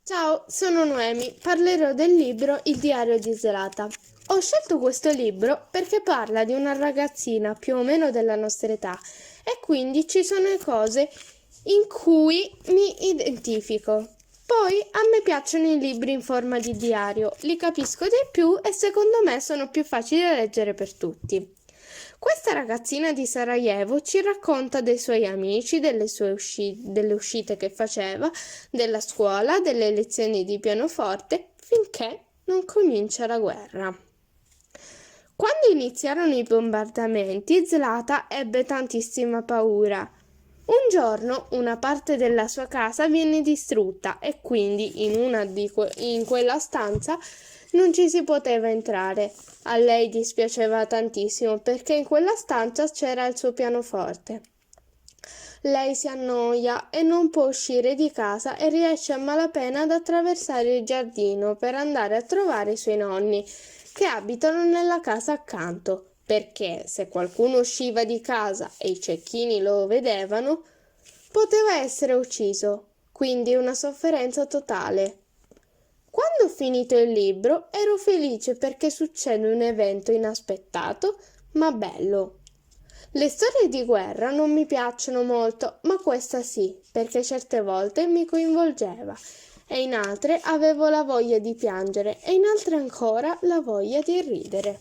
Ciao, sono Noemi, parlerò del libro Il diario di Zlata. Ho scelto questo libro perché parla di una ragazzina più o meno della nostra età e quindi ci sono cose in cui mi identifico. Poi a me piacciono i libri in forma di diario, li capisco di più e secondo me sono più facili da leggere per tutti. Questa ragazzina di Sarajevo ci racconta dei suoi amici, delle uscite che faceva, della scuola, delle lezioni di pianoforte, finché non comincia la guerra. Quando iniziarono i bombardamenti, Zlata ebbe tantissima paura. Un giorno una parte della sua casa viene distrutta e quindi in quella stanza non ci si poteva entrare. A lei dispiaceva tantissimo perché in quella stanza c'era il suo pianoforte. Lei si annoia e non può uscire di casa e riesce a malapena ad attraversare il giardino per andare a trovare i suoi nonni, che abitano nella casa accanto, perché se qualcuno usciva di casa e i cecchini lo vedevano, poteva essere ucciso, quindi una sofferenza totale. Quando ho finito il libro ero felice perché succede un evento inaspettato ma bello. Le storie di guerra non mi piacciono molto, ma questa sì, perché certe volte mi coinvolgeva e in altre avevo la voglia di piangere e in altre ancora la voglia di ridere.